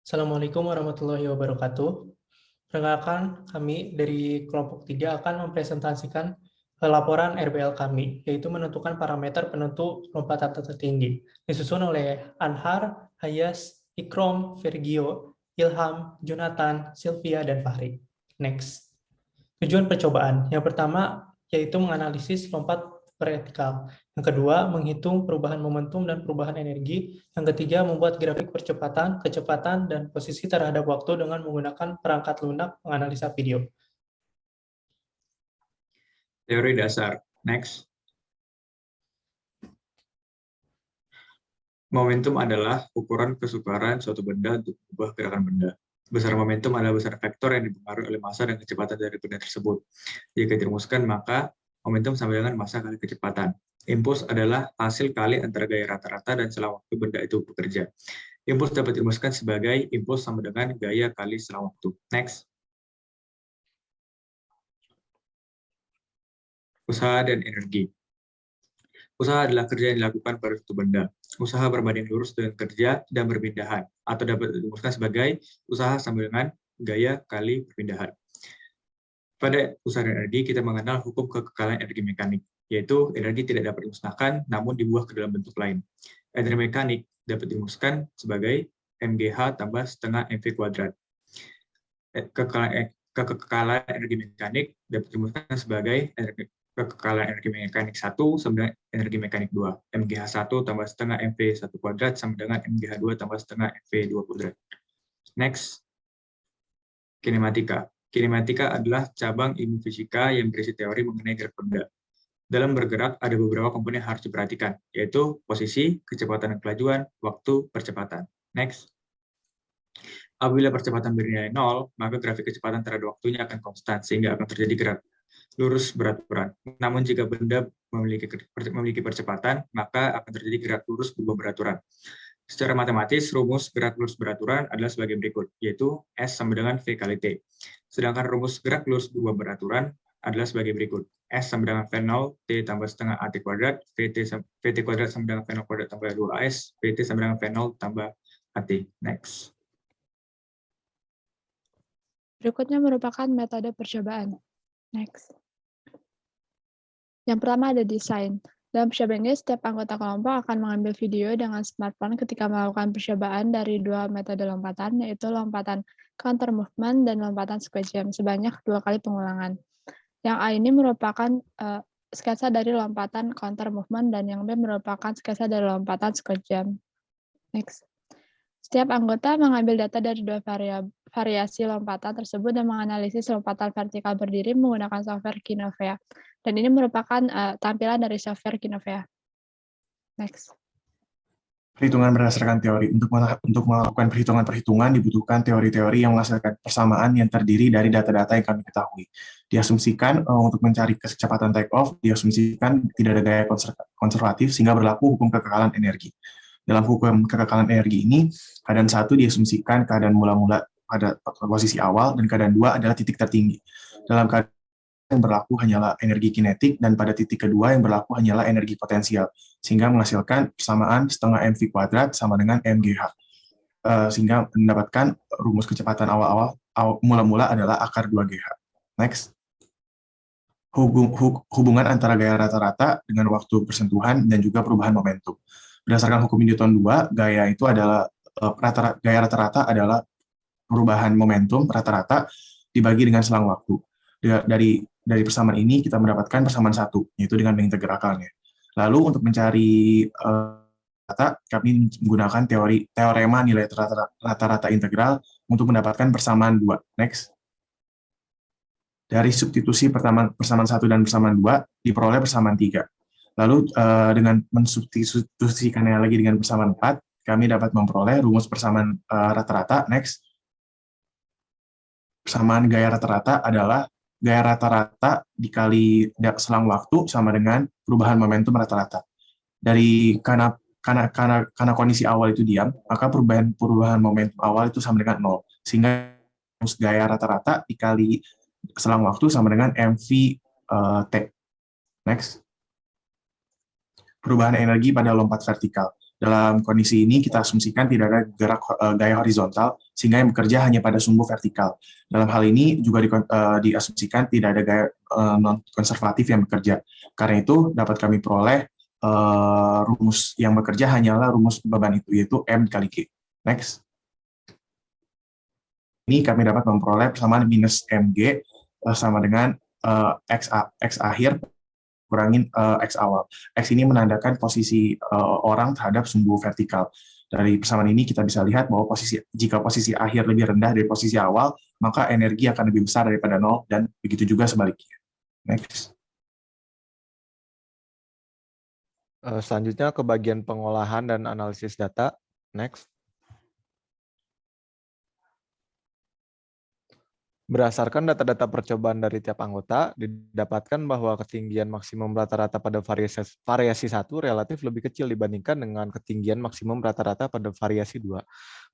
Assalamualaikum warahmatullahi wabarakatuh. Perkenalkan, kami dari kelompok 3 akan mempresentasikan laporan RBL kami, yaitu menentukan parameter penentu lompatan tertinggi, disusun oleh Anhar, Hayas, Ikrom, Virgio, Ilham, Jonathan, Sylvia, dan Fahri. Next. Tujuan percobaan. Yang pertama, yaitu menganalisis lompat vertikal. Yang kedua, menghitung perubahan momentum dan perubahan energi. Yang ketiga, membuat grafik percepatan, kecepatan, dan posisi terhadap waktu dengan menggunakan perangkat lunak menganalisa video. Teori dasar. Next. Momentum adalah ukuran kesukaran suatu benda untuk mengubah gerakan benda. Besar momentum adalah besar vektor yang dipengaruhi oleh massa dan kecepatan dari benda tersebut. Jika dirumuskan, maka momentum sama dengan massa kali kecepatan. Impuls adalah hasil kali antara gaya rata-rata dan selang waktu benda itu bekerja. Impuls dapat dirumuskan sebagai impuls sama dengan gaya kali selang waktu. Next. Usaha dan energi. Usaha adalah kerja yang dilakukan pada suatu benda. Usaha berbanding lurus dengan kerja dan perpindahan, atau dapat dirumuskan sebagai usaha sama dengan gaya kali perpindahan. Pada usaha dan energi, kita mengenal hukum kekekalan energi mekanik, yaitu energi tidak dapat dimusnahkan, namun dibuang ke dalam bentuk lain. Energi mekanik dapat dirumuskan sebagai mgh tambah setengah mv kuadrat. Kekekalan energi mekanik dapat dirumuskan sebagai kekekalan energi mekanik 1 sama dengan energi mekanik 2. MGH 1 tambah setengah MV 1 kuadrat sama dengan MGH 2 tambah setengah MV 2 kuadrat. Next. Kinematika. Kinematika adalah cabang ilmu fisika yang berisi teori mengenai gerak benda. Dalam bergerak, ada beberapa komponen yang harus diperhatikan, yaitu posisi, kecepatan dan kelajuan, waktu, percepatan. Next. Apabila percepatan bernilai 0, maka grafik kecepatan terhadap waktunya akan konstan, sehingga akan terjadi gerak lurus beraturan. Namun jika benda memiliki percepatan, maka akan terjadi gerak lurus berubah beraturan. Secara matematis, rumus gerak lurus beraturan adalah sebagai berikut, yaitu S sama dengan V kali T. Sedangkan rumus gerak lurus berubah beraturan adalah sebagai berikut. S sama dengan V0, T tambah setengah AT kuadrat, VT kuadrat sama dengan V0 kuadrat tambah 2AS, VT sama dengan V0 tambah AT. Next. Berikutnya merupakan metode percobaan. Next. Yang pertama ada desain. Dalam percobaan ini, setiap anggota kelompok akan mengambil video dengan smartphone ketika melakukan percobaan dari dua metode lompatan, yaitu lompatan counter movement dan lompatan square jump, sebanyak 2 kali pengulangan. Yang A ini merupakan sketsa dari lompatan counter movement, dan yang B merupakan sketsa dari lompatan square jump. Next. Setiap anggota mengambil data dari dua variasi lompatan tersebut dan menganalisis lompatan vertikal berdiri menggunakan software Kinovea. Dan ini merupakan tampilan dari software Kinovea. Next. Perhitungan berdasarkan teori. Untuk melakukan perhitungan-perhitungan dibutuhkan teori-teori yang menghasilkan persamaan yang terdiri dari data-data yang kami ketahui. Diasumsikan untuk mencari kecepatan take-off, diasumsikan tidak ada gaya konservatif sehingga berlaku hukum kekekalan energi. Dalam hukum kekekalan energi ini, keadaan 1 diasumsikan keadaan mula-mula pada posisi awal, dan keadaan 2 adalah titik tertinggi. Dalam keadaan yang berlaku hanyalah energi kinetik, dan pada titik kedua yang berlaku hanyalah energi potensial, sehingga menghasilkan persamaan setengah mv kuadrat sama dengan mgh. Sehingga mendapatkan rumus kecepatan awal-awal mula-mula adalah akar 2gh. Next. Hubungan antara gaya rata-rata dengan waktu persentuhan dan juga perubahan momentum. Berdasarkan hukum Newton 2, gaya rata-rata adalah perubahan momentum rata-rata dibagi dengan selang waktu. Dari persamaan ini kita mendapatkan persamaan 1, yaitu dengan integralnya. Lalu untuk mencari rata, kami menggunakan teorema nilai rata-rata integral untuk mendapatkan persamaan 2. Next. Dari substitusi persamaan 1 dan persamaan 2 diperoleh persamaan 3. Lalu dengan mensubstitusikannya lagi dengan persamaan 4, kami dapat memperoleh rumus persamaan rata-rata. Next. Persamaan gaya rata-rata adalah gaya rata-rata dikali selang waktu sama dengan perubahan momentum rata-rata. Karena kondisi awal itu diam, maka perubahan momentum awal itu sama dengan 0. Sehingga gaya rata-rata dikali selang waktu sama dengan mv T. Next. Perubahan energi pada lompat vertikal. Dalam kondisi ini kita asumsikan tidak ada gerak gaya horizontal sehingga yang bekerja hanya pada sumbu vertikal. Dalam hal ini juga diasumsikan tidak ada gaya non konservatif yang bekerja. Karena itu dapat kami peroleh rumus yang bekerja hanyalah rumus beban itu, yaitu M kali G. Next. Ini kami dapat memperoleh persamaan minus MG sama dengan X akhir kurangin X awal. X ini menandakan posisi orang terhadap sumbu vertikal. Dari persamaan ini kita bisa lihat bahwa jika posisi akhir lebih rendah dari posisi awal, maka energi akan lebih besar daripada 0, dan begitu juga sebaliknya. Next. Selanjutnya ke bagian pengolahan dan analisis data. Next. Berdasarkan data-data percobaan dari tiap anggota, didapatkan bahwa ketinggian maksimum rata-rata pada variasi 1 relatif lebih kecil dibandingkan dengan ketinggian maksimum rata-rata pada variasi 2.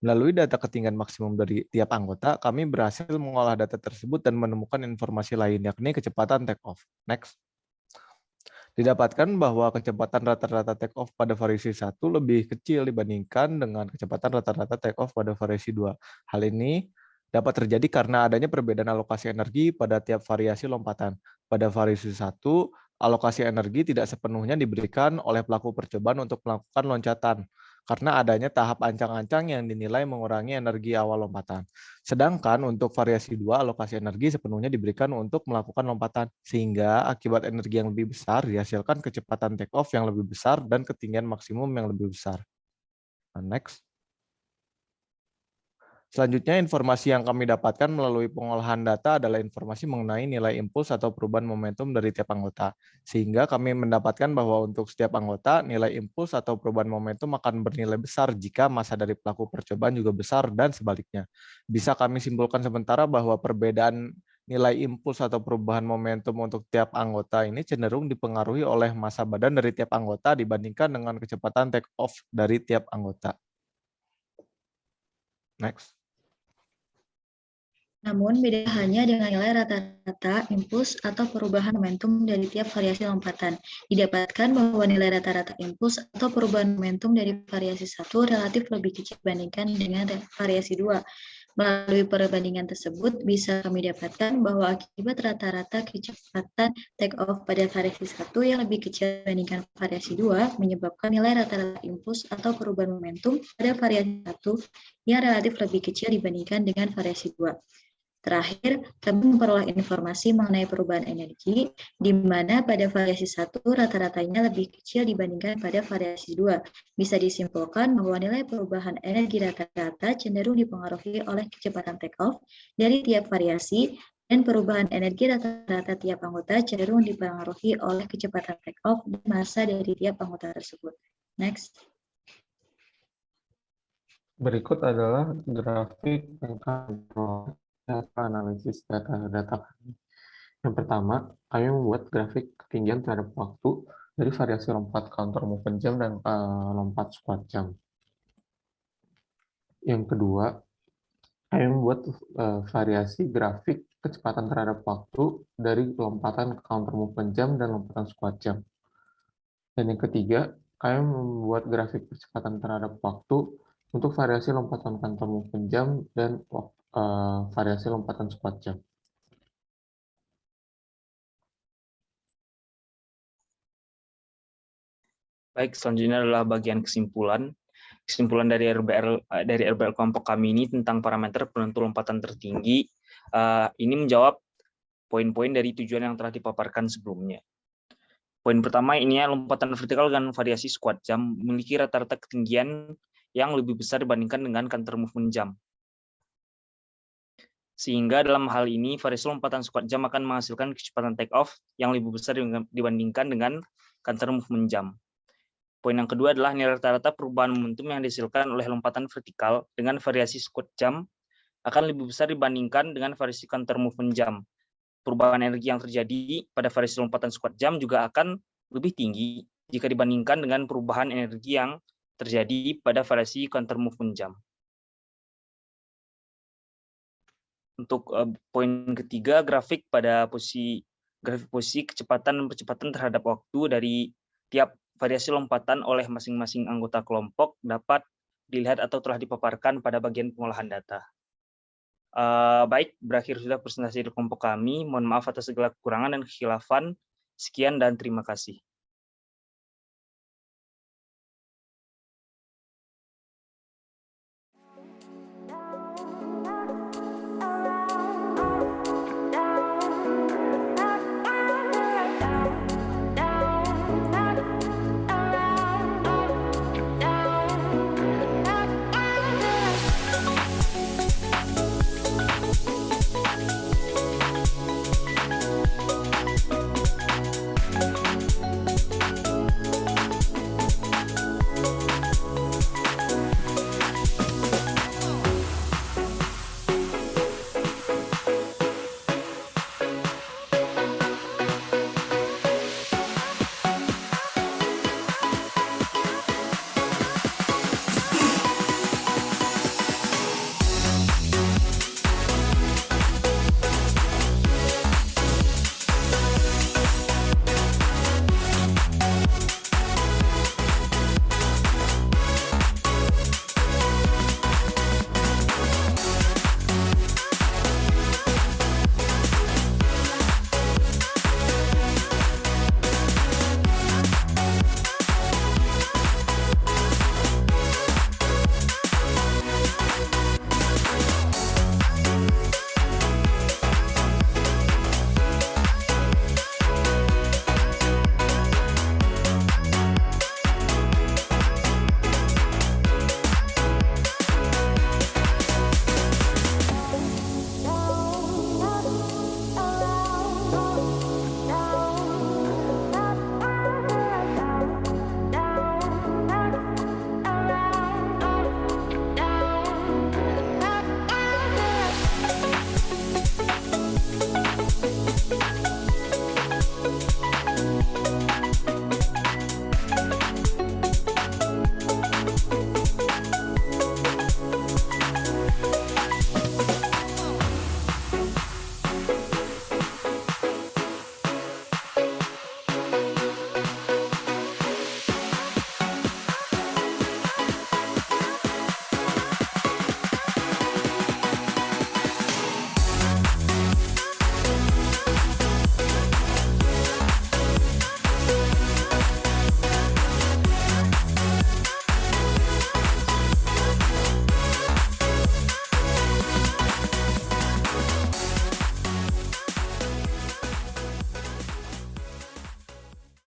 Melalui data ketinggian maksimum dari tiap anggota, kami berhasil mengolah data tersebut dan menemukan informasi lain, yakni kecepatan take off. Next. Didapatkan bahwa kecepatan rata-rata take off pada variasi 1 lebih kecil dibandingkan dengan kecepatan rata-rata take off pada variasi 2. Hal ini dapat terjadi karena adanya perbedaan alokasi energi pada tiap variasi lompatan. Pada variasi 1, alokasi energi tidak sepenuhnya diberikan oleh pelaku percobaan untuk melakukan loncatan, karena adanya tahap ancang-ancang yang dinilai mengurangi energi awal lompatan. Sedangkan untuk variasi 2, alokasi energi sepenuhnya diberikan untuk melakukan lompatan, sehingga akibat energi yang lebih besar dihasilkan kecepatan take off yang lebih besar dan ketinggian maksimum yang lebih besar. Next. Selanjutnya, informasi yang kami dapatkan melalui pengolahan data adalah informasi mengenai nilai impuls atau perubahan momentum dari tiap anggota. Sehingga kami mendapatkan bahwa untuk setiap anggota, nilai impuls atau perubahan momentum akan bernilai besar jika massa dari pelaku percobaan juga besar dan sebaliknya. Bisa kami simpulkan sementara bahwa perbedaan nilai impuls atau perubahan momentum untuk tiap anggota ini cenderung dipengaruhi oleh massa badan dari tiap anggota dibandingkan dengan kecepatan take off dari tiap anggota. Next. Namun, beda hanya dengan nilai rata-rata impuls atau perubahan momentum dari tiap variasi lompatan. Didapatkan bahwa nilai rata-rata impuls atau perubahan momentum dari variasi 1 relatif lebih kecil dibandingkan dengan variasi 2. Melalui perbandingan tersebut, bisa kami dapatkan bahwa akibat rata-rata kecepatan take off pada variasi 1 yang lebih kecil dibandingkan variasi 2 menyebabkan nilai rata-rata impuls atau perubahan momentum pada variasi 1 yang relatif lebih kecil dibandingkan dengan variasi 2. Terakhir, kami memperoleh informasi mengenai perubahan energi, di mana pada variasi 1 rata-ratanya lebih kecil dibandingkan pada variasi 2. Bisa disimpulkan bahwa nilai perubahan energi rata-rata cenderung dipengaruhi oleh kecepatan take off dari tiap variasi, dan perubahan energi rata-rata tiap anggota cenderung dipengaruhi oleh kecepatan take off dan massa dari tiap anggota tersebut. Next. Berikut adalah grafik analisis data kami. Yang pertama, kami membuat grafik ketinggian terhadap waktu dari variasi lompat counter movement jam dan lompat squat jam. Yang kedua, kami membuat variasi grafik kecepatan terhadap waktu dari lompatan counter movement jam dan lompatan squat jam. Dan yang ketiga, kami membuat grafik kecepatan terhadap waktu untuk variasi lompatan counter movement jam dan variasi lompatan squat jam. Baik, selanjutnya adalah bagian kesimpulan. Kesimpulan dari RBL kelompok kami ini tentang parameter penentu lompatan tertinggi. Ini menjawab poin-poin dari tujuan yang telah dipaparkan sebelumnya. Poin pertama ini lompatan vertikal dengan variasi squat jam memiliki rata-rata ketinggian yang lebih besar dibandingkan dengan counter movement jam. Sehingga dalam hal ini variasi lompatan squat jam akan menghasilkan kecepatan take off yang lebih besar dibandingkan dengan counter movement jam. Poin yang kedua adalah nilai rata-rata perubahan momentum yang dihasilkan oleh lompatan vertikal dengan variasi squat jam akan lebih besar dibandingkan dengan variasi counter movement jam. Perubahan energi yang terjadi pada variasi lompatan squat jam juga akan lebih tinggi jika dibandingkan dengan perubahan energi yang terjadi pada variasi counter movement jam. Untuk poin ketiga, grafik pada posisi kecepatan dan percepatan terhadap waktu dari tiap variasi lompatan oleh masing-masing anggota kelompok dapat dilihat atau telah dipaparkan pada bagian pengolahan data. Baik, berakhir sudah presentasi dari kelompok kami. Mohon maaf atas segala kekurangan dan kekhilafan. Sekian dan terima kasih.